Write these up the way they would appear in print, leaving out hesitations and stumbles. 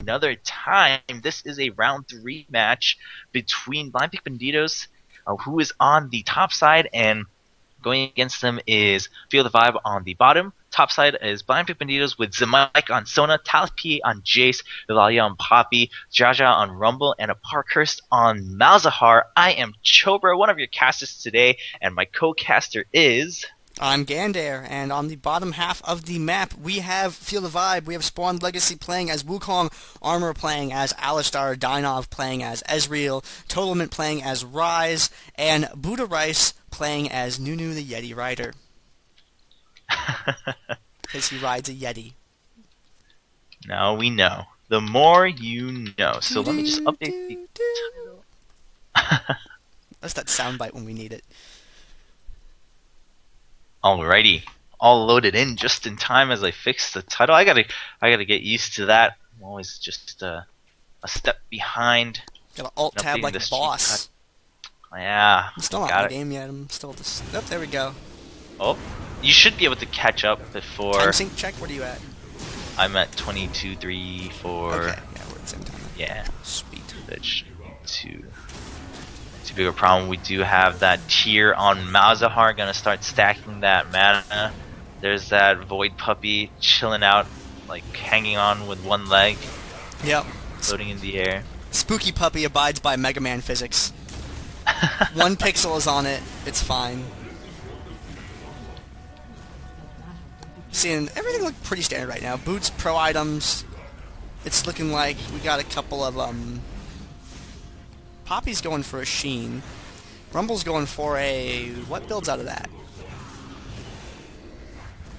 another time. This is a round 3 match between Banditos, who is on the top side, and going against them is Feel the Vibe on the bottom. Top side is Banditos with zimike on Sona, Talith on Jayce, Elalya on Poppy, Jjaja on Rumble, and Aparkhurst on Malzahar. I am Chobra, one of your casters today, and my co-caster is... I'm Gandair, and on the bottom half of the map, we have Feel the Vibe. We have Spawnlegacy playing as Wukong, Armor playing as Alistar, Dienovv playing as Ezreal, Totalment playing as Ryze, and BuddhaRice playing as Nunu the Yeti Rider. Because he rides a Yeti. Now we know. The more you know. So let me just update the title. That's that soundbite when we need it. Alrighty, all loaded in just in time as I fix the title. I gotta get used to that. I'm always just a step behind. Gotta alt tab like a boss. Yeah, I'm still not in the game yet. I'm still just. Oh, there we go. Oh, you should be able to catch up before. Time sync check. Where are you at? I'm at 22, 3, 4. Okay, yeah, we're at the same time. Yeah. Sweet. That shouldn't be too big a problem. We do have that tier on Malzahar, gonna start stacking that mana. There's that Void Puppy chilling out, like hanging on with one leg. Yep. Floating in the air. Spooky Puppy abides by Mega Man physics. 1 pixel is on it, it's fine. Seeing everything look pretty standard right now. Boots, pro items. It's looking like we got a couple of Poppy's going for a Sheen. Rumble's going for a... What builds out of that?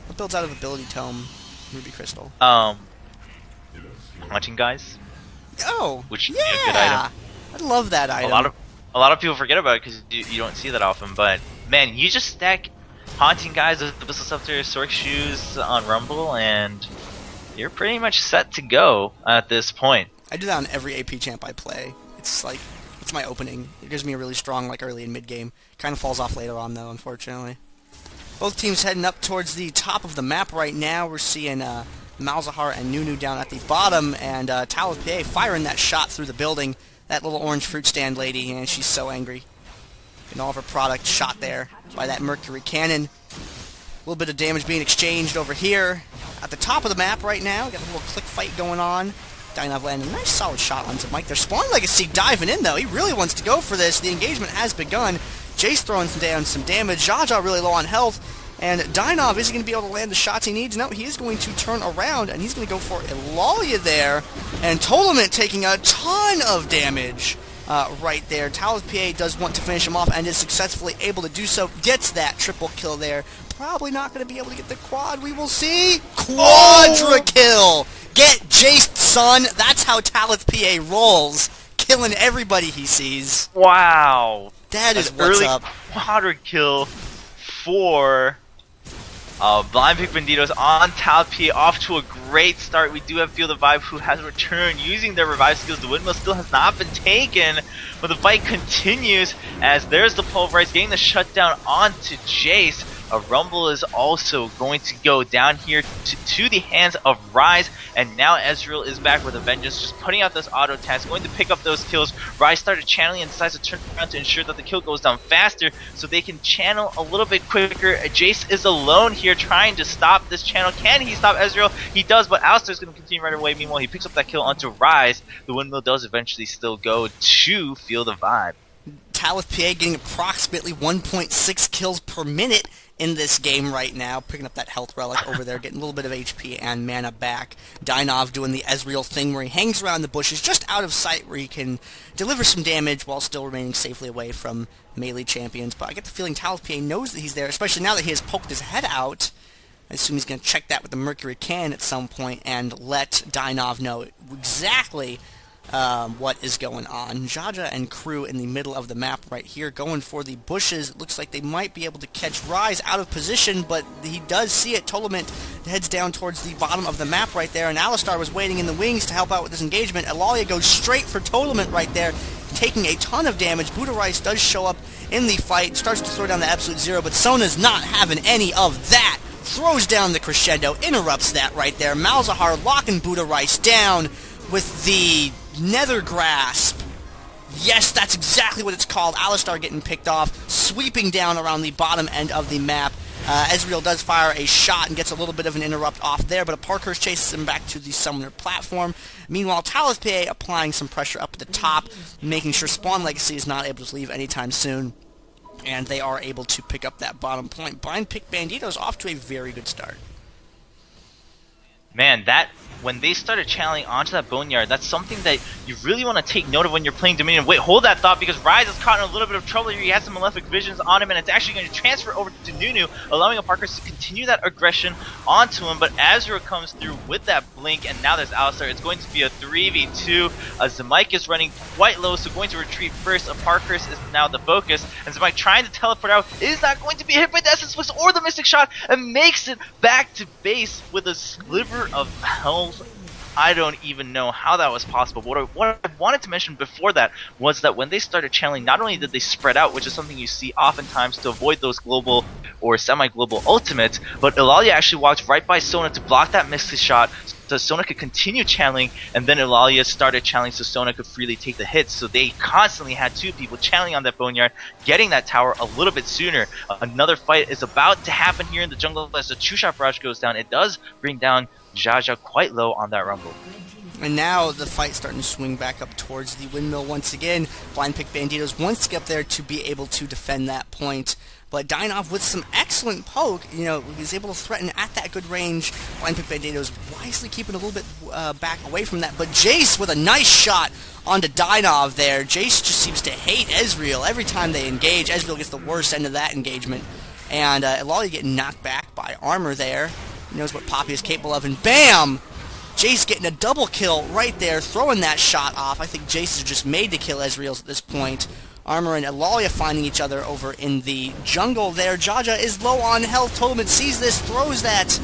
What builds out of Ability Tome? Ruby Crystal. Haunting Guys. Oh, which yeah! Would be a good item. I love that item. A lot of people forget about it because you don't see that often, but man, you just stack Haunting Guys with the Abyssal Scepter, Sork Shoes on Rumble, and you're pretty much set to go at this point. I do that on every AP champ I play. It's like... It's my opening. It gives me a really strong, like, early and mid-game. Kind of falls off later on, though, unfortunately. Both teams heading up towards the top of the map right now. We're seeing Malzahar and Nunu down at the bottom, and Talith firing that shot through the building. That little orange fruit stand lady, and she's so angry. And all of her product shot there by that Mercury cannon. A little bit of damage being exchanged over here. At the top of the map right now, got a little click fight going on. Dienovv landing a nice solid shot on Zimike. Their Spawnlegacy diving in, though. He really wants to go for this. The engagement has begun. Jayce throwing down some damage. Jjaja really low on health. And Dienovv isn't going to be able to land the shots he needs. No, he is going to turn around, and he's going to go for Elalya there. And Totalment taking a ton of damage right there. Talith does want to finish him off and is successfully able to do so. Gets that triple kill there. Probably not going to be able to get the quad. We will see. Quadra kill! Get Jayce, son! That's how Talith rolls. Killing everybody he sees. Wow! That is what's up. Quadra kill for Banditos on Talith off to a great start. We do have Feel the Vibe, who has returned using their Revive skills. The windmill still has not been taken, but the fight continues as there's the Pulverize getting the shutdown onto Jayce. A Rumble is also going to go down here to the hands of Ryze, and now Ezreal is back with a vengeance, just putting out this auto task, going to pick up those kills. Ryze started channeling and decides to turn around to ensure that the kill goes down faster so they can channel a little bit quicker. Jayce is alone here trying to stop this channel. Can he stop Ezreal? He does, but Alistar is going to continue right away. Meanwhile, he picks up that kill onto Ryze. The windmill does eventually still go to Feel the Vibe. Talith getting approximately 1.6 kills per minute in this game right now, picking up that health relic over there, getting a little bit of HP and mana back. Dienovv doing the Ezreal thing where he hangs around the bushes just out of sight where he can deliver some damage while still remaining safely away from melee champions. But I get the feeling Talith knows that he's there, especially now that he has poked his head out. I assume he's going to check that with the Mercury Cannon at some point and let Dienovv know exactly what is going on. Jjaja and crew in the middle of the map right here going for the bushes. It looks like they might be able to catch Ryze out of position, but he does see it. Totalment heads down towards the bottom of the map right there, and Alistar was waiting in the wings to help out with this engagement. Elalya goes straight for Totalment right there, taking a ton of damage. BuddhaRice does show up in the fight, starts to throw down the absolute zero, but Sona's not having any of that. Throws down the crescendo, interrupts that right there. Malzahar locking BuddhaRice down. with the Nether Grasp. Yes, that's exactly what it's called. Alistar getting picked off, sweeping down around the bottom end of the map. Ezreal does fire a shot and gets a little bit of an interrupt off there, but Aparkhurst chases him back to the summoner platform. Meanwhile, Talith PA applying some pressure up at the top, making sure Spawnlegacy is not able to leave anytime soon. And they are able to pick up that bottom point. Blind pick Banditos off to a very good start. Man, when they started channeling onto that Boneyard, that's something that you really want to take note of when you're playing Dominion. Wait, hold that thought, because Ryze is caught in a little bit of trouble here. He has some Malefic Visions on him, and it's actually going to transfer over to Nunu, allowing Aparkhurst to continue that aggression onto him. But Ezreal comes through with that blink, and now there's Alistar. It's going to be a 3v2. Zimike is running quite low, so going to retreat first. Aparkhurst is now the focus, and Zimike trying to teleport out is not going to be hit by the Essence Twist or the Mystic Shot, and makes it back to base with a sliver of health. I don't even know how that was possible. What I wanted to mention before that was that when they started channeling, not only did they spread out, which is something you see oftentimes to avoid those global or semi-global ultimates, but Elalya actually walked right by Sona to block that Mystic Shot so Sona could continue channeling, and then Elalya started channeling so Sona could freely take the hits. So they constantly had two people channeling on that Boneyard, getting that tower a little bit sooner. Another fight is about to happen here in the jungle as the two-shot barrage goes down. It does bring down Jjaja quite low on that Rumble. And now the fight's starting to swing back up towards the windmill once again. Blind pick Banditos wants to get up there to be able to defend that point. But Dienovv with some excellent poke, he's able to threaten at that good range. Blind pick Banditos wisely keeping a little bit back away from that. But Jayce with a nice shot onto Dienovv there. Jayce just seems to hate Ezreal. Every time they engage, Ezreal gets the worst end of that engagement. And Elalya getting knocked back by armor there. He knows what Poppy is capable of, and BAM! Jayce getting a double kill right there, throwing that shot off. I think Jayce is just made to kill Ezreal at this point. Armor and Elalya finding each other over in the jungle there. Jjaja is low on health. Totalment sees this, throws that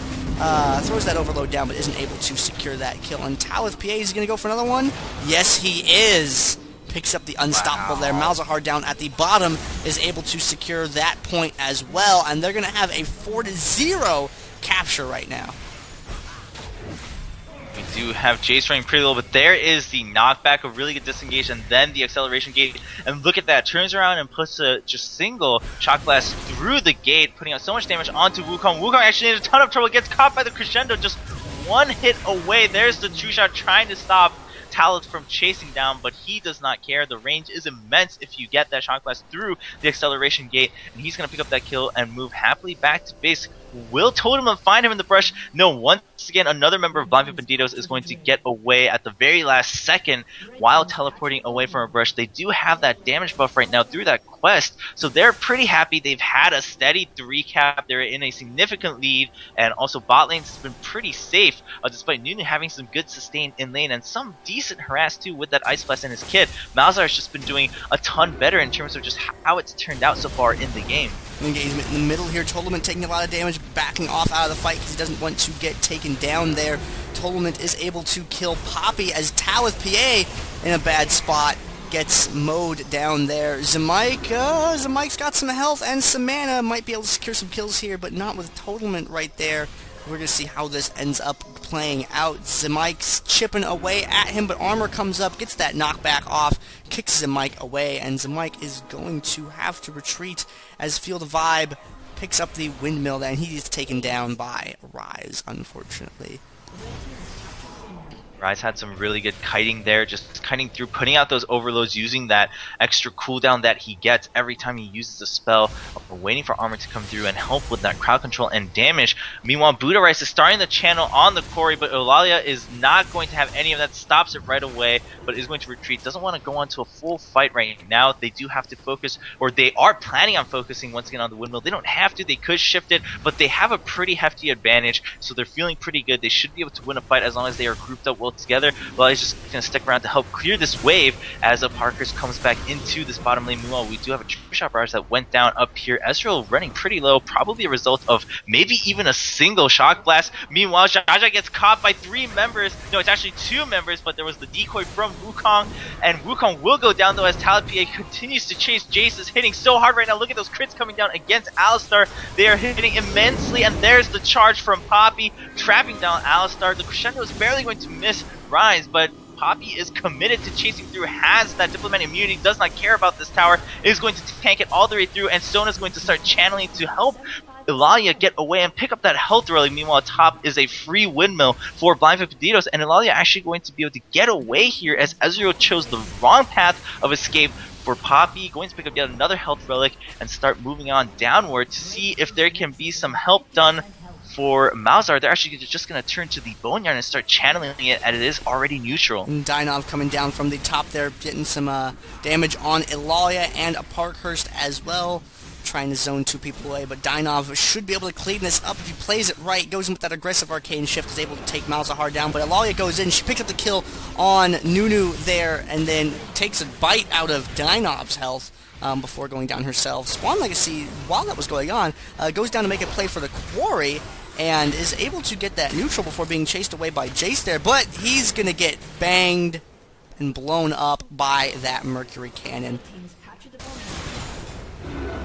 overload down, but isn't able to secure that kill. And Talith PA is going to go for another one. Yes, he is. Picks up the unstoppable there. Malzahar down at the bottom is able to secure that point as well, and they're going to have a 4-0 capture right now. We do have Jayce running pretty low, but there is the knockback, a really good disengage, and then the acceleration gate. And look at that, turns around and puts a just single shot blast through the gate, putting out so much damage onto Wukong. Wukong actually in a ton of trouble, gets caught by the crescendo, just one hit away. There's the two shot trying to stop Talith from chasing down, but he does not care. The range is immense if you get that shot blast through the acceleration gate, and he's going to pick up that kill and move happily back to base. Will Totalment find him in the brush? No, once again, another member of Blind Pick Banditos is going to get away at the very last second while teleporting away from a brush. They do have that damage buff right now through that quest, so they're pretty happy. They've had a steady 3 cap. They're in a significant lead, and also bot lane's has been pretty safe, despite Nunu having some good sustain in lane and some decent harass too with that Ice Blast in his kit. Malzahar's just been doing a ton better in terms of just how it's turned out so far in the game. Engagement in the middle here. Totalment taking a lot of damage, backing off out of the fight because he doesn't want to get taken down there. Totalment is able to kill Poppy as Talith PA in a bad spot gets mowed down there. Zimike's got some health and some mana, might be able to secure some kills here, but not with Totalment right there. We're going to see how this ends up playing out. Zimike's chipping away at him, but armor comes up, gets that knockback off, kicks Zimike away, and Zimike is going to have to retreat as Feel the Vibe picks up the windmill, and he is taken down by Ryze, unfortunately. Ryze had some really good kiting there, just kiting through, putting out those overloads, using that extra cooldown that he gets every time he uses a spell, waiting for armor to come through and help with that crowd control and damage. Meanwhile, BuddhaRice is starting the channel on the quarry, but Elalya is not going to have any of that, stops it right away, but is going to retreat. Doesn't want to go on to a full fight right now. They do have to focus, or they are planning on focusing once again on the windmill. They don't have to, they could shift it, but they have a pretty hefty advantage, so they're feeling pretty good. They should be able to win a fight as long as they are grouped up well together. Well, he's just going to stick around to help clear this wave as Aparkhurst comes back into this bottom lane. Meanwhile, we do have a two-shot barrage that went down up here. Ezreal running pretty low, probably a result of maybe even a single shock blast. Meanwhile, Jjaja gets caught by 3 members. No, it's actually 2 members, but there was the decoy from Wukong, and Wukong will go down though as Talith PA continues to chase. Jayce is hitting so hard right now. Look at those crits coming down against Alistar. They are hitting immensely, and there's the charge from Poppy, trapping down Alistar. The crescendo is barely going to miss Ryze, but Poppy is committed to chasing through, has that diplomatic immunity, does not care about this tower, is going to tank it all the way through, and Sona is going to start channeling to help Elalya get away and pick up that health relic. Meanwhile, top is a free windmill for Banditos, and Elalya actually going to be able to get away here as Ezreal chose the wrong path of escape for Poppy, going to pick up yet another health relic and start moving on downward to see if there can be some help done for Malzahar. They're actually just going to turn to the Boneyard and start channeling it, and it is already neutral. And Dienovv coming down from the top there, getting some damage on Elalya and Aparkhurst as well. Trying to zone two people away, but Dienovv should be able to clean this up if he plays it right. Goes in with that aggressive arcane shift, is able to take Malzahar down, but Elalya goes in, she picks up the kill on Nunu there, and then takes a bite out of Dienovv's health before going down herself. Spawnlegacy, while that was going on, goes down to make a play for the quarry, and is able to get that neutral before being chased away by Jayce there, but he's gonna get banged and blown up by that Mercury Cannon.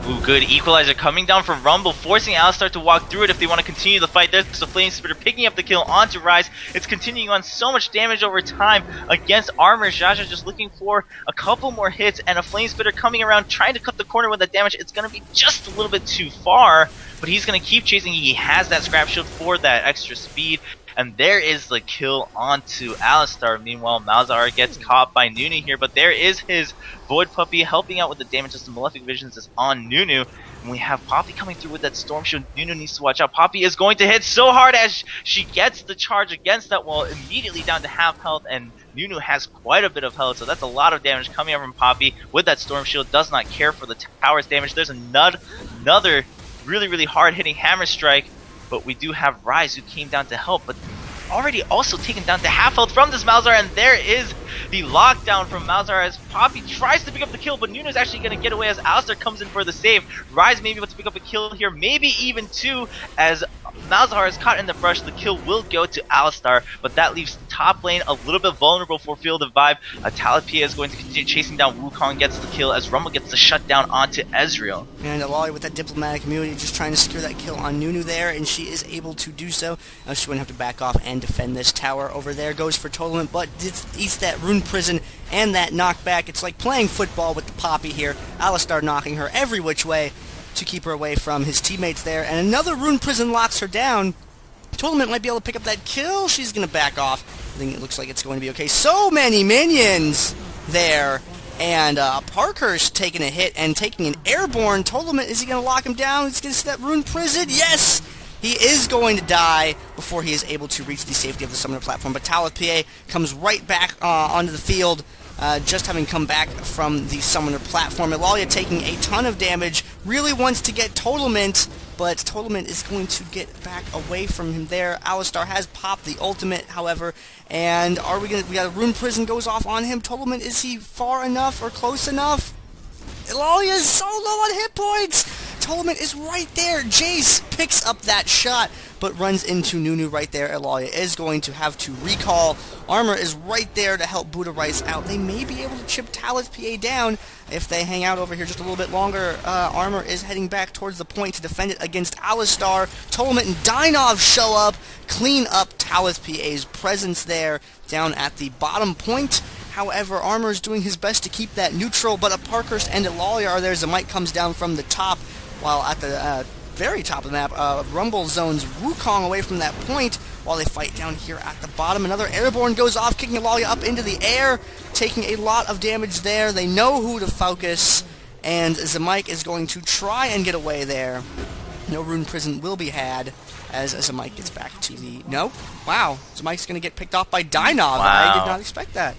Ooh, good equalizer coming down from Rumble, forcing Alistar to walk through it if they want to continue the fight. There's the Flame Spitter picking up the kill onto Ryze. It's continuing on so much damage over time against armor. Jjaja just looking for a couple more hits, and a Flame Spitter coming around trying to cut the corner with that damage. It's going to be just a little bit too far, but he's going to keep chasing. He has that scrap shield for that extra speed. And there is the kill onto Alistar. Meanwhile, Malzahar gets caught by Nunu here, but there is his Void Puppy helping out with the damage as the Malefic Visions is on Nunu. And we have Poppy coming through with that Storm Shield. Nunu needs to watch out. Poppy is going to hit so hard as she gets the charge against that wall, immediately down to half health, and Nunu has quite a bit of health, so that's a lot of damage coming out from Poppy with that Storm Shield. Does not care for the tower's damage. There's another really hard hitting Hammer Strike. But we do have Ryze who came down to help, but already also taken down to half health from this Malzahar, and there is the lockdown from Malzahar as Poppy tries to pick up the kill, but Nunu's actually going to get away as Alistar comes in for the save. Ryze may be able to pick up a kill here, maybe even two, as Malzahar is caught in the brush. The kill will go to Alistar, but that leaves the top lane a little bit vulnerable for Field of Vibe. Talith is going to continue chasing down Wukong, gets the kill as Rumble gets the shutdown onto Ezreal. And Elalya with that diplomatic immunity just trying to secure that kill on Nunu there, and she is able to do so. Now she wouldn't have to back off and defend this tower over there. Goes for Totalment, but eats that Rune Prison and that knockback. It's like playing football with the Poppy here. Alistar knocking her every which way to keep her away from his teammates there, and another Rune Prison locks her down. Totalment might be able to pick up that kill. She's going to back off. I think it looks like it's going to be okay. So many minions there, and Aparkhurst taking a hit and taking an airborne. Totalment, is he going to lock him down? He's going to see that Rune Prison. Yes! He is going to die before he is able to reach the safety of the summoner platform, but Talith PA comes right back onto the field, just having come back from the summoner platform. Elalya taking a ton of damage, really wants to get Totalment, but Totalment is going to get back away from him there. Alistar has popped the ultimate, however, and we got a Rune Prison goes off on him. Totalment, is he far enough or close enough? Elalya is so low on hit points! Totalment is right there. Jayce picks up that shot, but runs into Nunu right there. Elalya is going to have to recall. Armor is right there to help BuddhaRice out. They may be able to chip Talith PA down if they hang out over here just a little bit longer. Armor is heading back towards the point to defend it against Alistar. Totalment and Dienovv show up, clean up Talith PA's presence there down at the bottom point. However, Armor is doing his best to keep that neutral, but Aparkhurst and Elalya are there. Zimike comes down from the top, while at the very top of the map, Rumble zones Wukong away from that point while they fight down here at the bottom. Another airborne goes off, kicking Elalya up into the air, taking a lot of damage there. They know who to focus, and Zimike is going to try and get away there. No Rune Prison will be had as Zimike gets back to the... No? Wow. Zimike's going to get picked off by Dienovv. Wow. I did not expect that.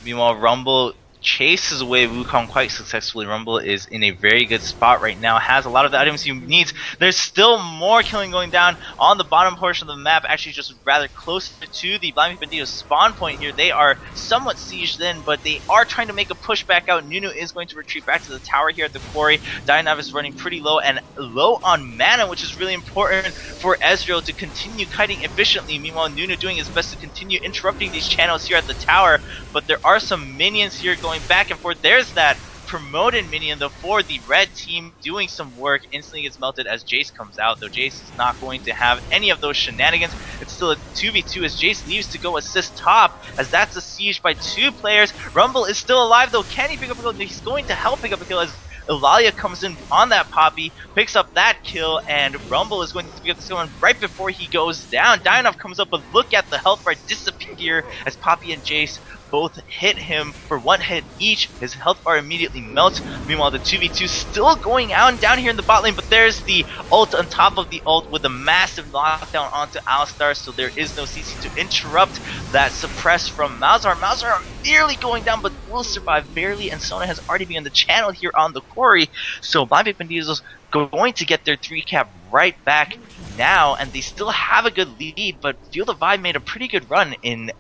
Meanwhile, Rumble chases away Wukong quite successfully. Rumble is in a very good spot right now, has a lot of the items he needs. There's still more killing going down on the bottom portion of the map, actually just rather close to the Banditos spawn point here. They are somewhat sieged in, but they are trying to make a push back out. Nunu is going to retreat back to the tower here at the quarry. Dienovv is running pretty low and low on mana, which is really important for Ezreal to continue kiting efficiently. Meanwhile, Nunu doing his best to continue interrupting these channels here at the tower, but there are some minions here going back and forth. There's that promoted minion though for the red team, doing some work, instantly gets melted as Jayce comes out, though Jayce is not going to have any of those shenanigans. It's still a 2v2 as Jayce leaves to go assist top, as that's a siege by 2 players. Rumble is still alive though. Can he pick up a kill? He's going to help pick up a kill as Elalya comes in on that Poppy, picks up that kill, and Rumble is going to pick up this one right before he goes down. Dienovv comes up, but look at the health bar disappear as Poppy and Jayce both hit him for 1 hit each. His health bar immediately melts. Meanwhile, the 2v2 still going out and down here in the bot lane, but there's the ult on top of the ult with a massive knockdown onto Alistar, so there is no CC to interrupt that suppress from Malzahar. Malzahar nearly going down, but will survive barely, and Sona has already been in the channel here on the quarry, so BPB-Banditos going to get their 3 cap right back now, and they still have a good lead, but Feel the Vibe made a pretty good run in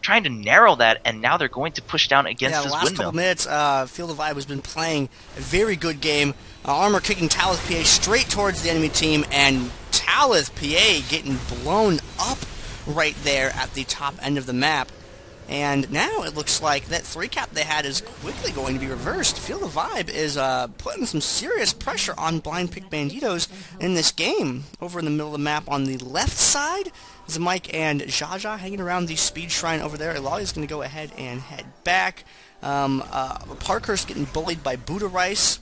trying to narrow that, and now they're going to push down against this last windmill. Couple minutes, Feel the Vibe has been playing a very good game. Armor kicking Talith PA straight towards the enemy team, and Talith PA getting blown up right there at the top end of the map. And now it looks like that 3 cap they had is quickly going to be reversed. Feel the Vibe is putting some serious pressure on Blind Pick Banditos in this game. Over in the middle of the map on the left side, zimike and Jjaja hanging around the speed shrine over there. Elalya is going to go ahead and head back. Aparkhurst getting bullied by BuddhaRice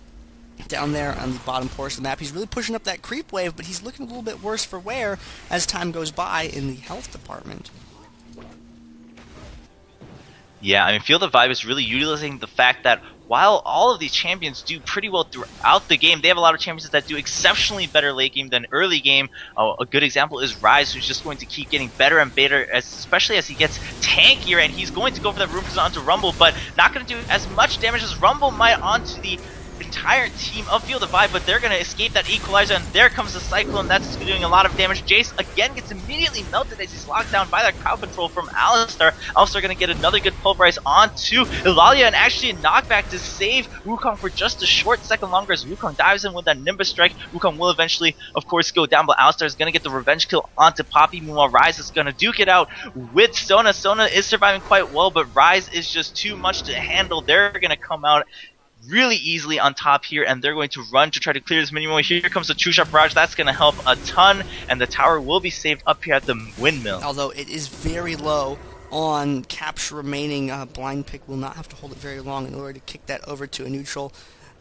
down there on the bottom portion of the map. He's really pushing up that creep wave, but he's looking a little bit worse for wear as time goes by in the health department. Yeah, I mean, Feel the Vibe is really utilizing the fact that while all of these champions do pretty well throughout the game, they have a lot of champions that do exceptionally better late game than early game. A good example is Ryze, who's just going to keep getting better and better, especially as he gets tankier, and he's going to go for that room onto Rumble, but not going to do as much damage as Rumble might onto the entire team of Feel the Vibe, but they're going to escape that equalizer, and there comes the Cyclone. That's doing a lot of damage. Jayce again gets immediately melted as he's locked down by that crowd control from Alistar. Alistar going to get another good pulverize onto Elalya, and actually a knockback to save Wukong for just a short second longer as Wukong dives in with that Nimbus strike. Wukong will eventually, of course, go down, but Alistar is going to get the revenge kill onto Poppy. Meanwhile, Ryze is going to duke it out with Sona. Sona is surviving quite well, but Ryze is just too much to handle. They're going to come out really easily on top here, and they're going to run to try to clear this minimal. Here comes the True Shot Barrage. That's going to help a ton, and the tower will be saved up here at the windmill. Although it is very low on capture remaining, Blind Pick will not have to hold it very long in order to kick that over to a neutral.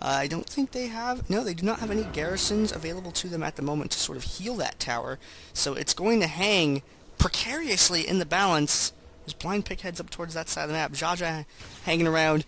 I don't think they have, no, they do not have any garrisons available to them at the moment to sort of heal that tower, so it's going to hang precariously in the balance as Blind Pick heads up towards that side of the map. Jjaja hanging around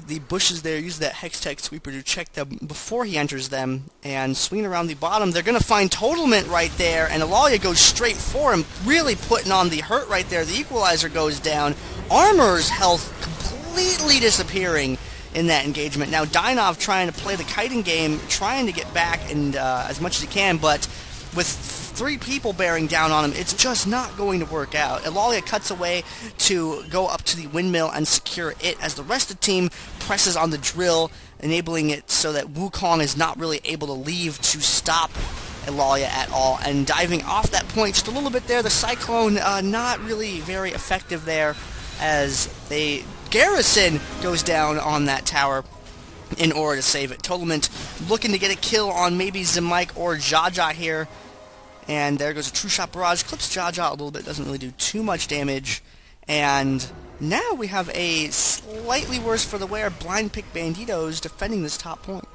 the bushes there, use that Hextech sweeper to check them before he enters them, and swing around the bottom. They're going to find Totalment right there, and Elalya goes straight for him, really putting on the hurt right there. The equalizer goes down. Armor's health completely disappearing in that engagement. Now Dienovv trying to play the kiting game, trying to get back and as much as he can, but with 3 people bearing down on him, it's just not going to work out. Elalya cuts away to go up to the windmill and secure it as the rest of the team presses on the drill, enabling it so that Wukong is not really able to leave to stop Elalya at all. And diving off that point just a little bit there, the Cyclone not really very effective there as Garrison goes down on that tower in order to save it. Totalment looking to get a kill on maybe zimike or Jjaja here. And there goes a True Shot Barrage, clips Jjaja a little bit, doesn't really do too much damage. And now we have a slightly worse for the wear Blind Pick Banditos defending this top point.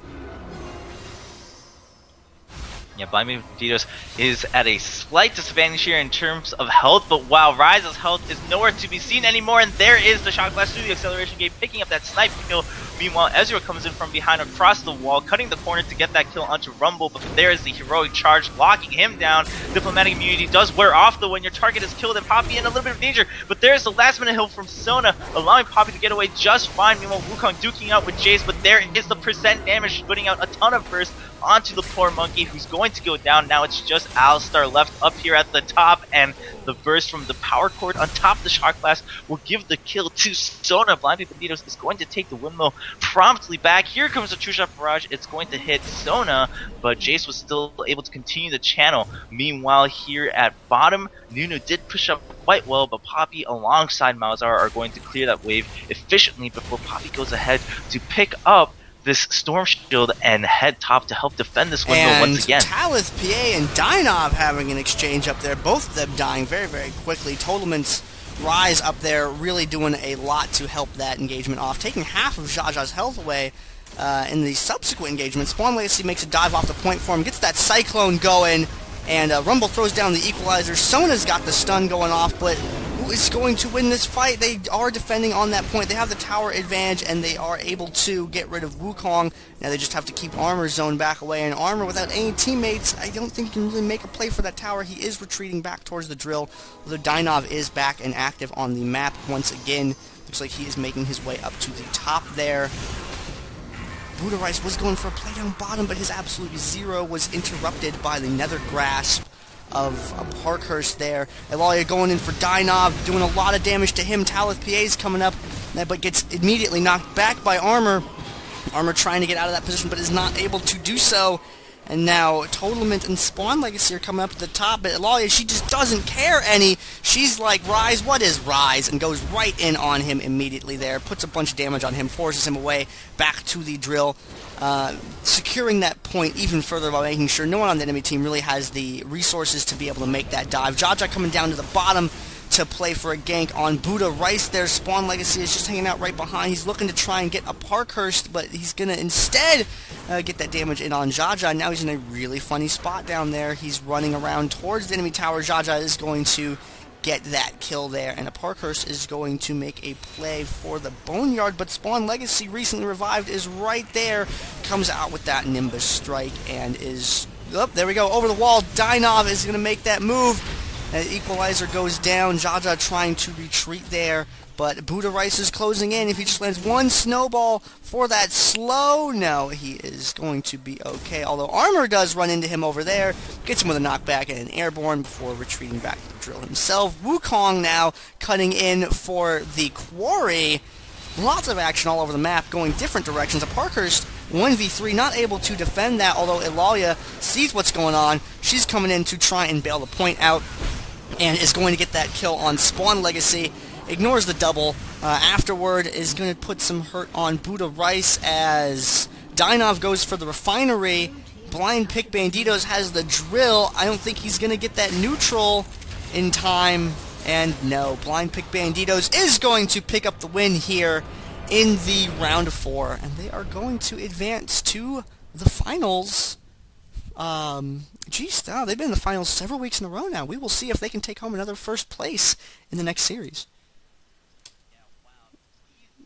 Yeah, BPB-Banditos is at a slight disadvantage here in terms of health, but wow, Ryze's health is nowhere to be seen anymore, and there is the Shock Blast through the acceleration gate, picking up that snipe kill. Meanwhile, Ezreal comes in from behind across the wall, cutting the corner to get that kill onto Rumble, but there is the heroic charge, locking him down. Diplomatic immunity does wear off, though, when your target is killed, and Poppy in a little bit of danger, but there's the last minute heal from Sona, allowing Poppy to get away just fine. Meanwhile, Wukong duking out with Jayce, but there is the percent damage, putting out a ton of burst onto the poor monkey, who's going to go down. Now it's just Alistar left up here at the top, and the burst from the power cord on top of the Shock Blast will give the kill to Sona. BPB-Banditos is going to take the windmill promptly back. Here comes the True Shot Barrage. It's going to hit Sona, but Jayce was still able to continue the channel. Meanwhile, here at bottom, Nunu did push up quite well, but Poppy alongside Malzahar are going to clear that wave efficiently before Poppy goes ahead to pick up this Storm Shield and head top to help defend this windmill and once again. Talith, PA, and Dienovv having an exchange up there. Both of them dying very, very quickly. Totalment's Ryze up there really doing a lot to help that engagement off, taking half of Jjaja's health away in the subsequent engagement. Spawnlegacy makes a dive off the point for him, gets that Cyclone going, and Rumble throws down the equalizer. Sona's got the stun going off, but who is going to win this fight? They are defending on that point. They have the tower advantage, and they are able to get rid of Wukong. Now they just have to keep Armor's zone back away, and Armor, without any teammates, I don't think he can really make a play for that tower. He is retreating back towards the drill, although Dienovv is back and active on the map once again. Looks like he is making his way up to the top there. BuddhaRice was going for a play down bottom, but his absolute zero was interrupted by the nether grasp of Aparkhurst there. Elalya going in for Dienovv, doing a lot of damage to him. Talith PA's coming up, but gets immediately knocked back by Armor. Armor trying to get out of that position, but is not able to do so. And now Totalment and Spawnlegacy are coming up to the top, but Elalya, she just doesn't care any. She's like, Ryze, what is Ryze? And goes right in on him immediately there, puts a bunch of damage on him, forces him away back to the drill, securing that point even further by making sure no one on the enemy team really has the resources to be able to make that dive. Jjaja coming down to the bottom to play for a gank on BuddhaRice there. Spawnlegacy is just hanging out right behind. He's looking to try and get a Aparkhurst, but he's going to instead get that damage in on Jjaja. Now he's in a really funny spot down there. He's running around towards the enemy tower. Jjaja is going to get that kill there, and Aparkhurst is going to make a play for the Boneyard, but Spawnlegacy, recently revived, is right there. Comes out with that Nimbus strike and is... Oh, there we go, over the wall. Dienovv is going to make that move. Equalizer goes down. Jjaja trying to retreat there, but BuddhaRice is closing in. If he just lands one snowball for that slow, no, he is going to be okay. Although Armor does run into him over there, gets him with a knockback and an airborne before retreating back to the drill himself. Wukong now cutting in for the quarry. Lots of action all over the map, going different directions. Aparkhurst 1v3, not able to defend that, although Elalya sees what's going on. She's coming in to try and bail the point out, and is going to get that kill on Spawnlegacy. Ignores the double. Afterward is going to put some hurt on BuddhaRice as Dienovv goes for the refinery. Blind pick Banditos has the drill. I don't think he's going to get that neutral in time. And no, blind pick Banditos is going to pick up the win here in the round of 4. And they are going to advance to the finals. Geez, they've been in the finals several weeks in a row now. We will see if they can take home another first place in the next series.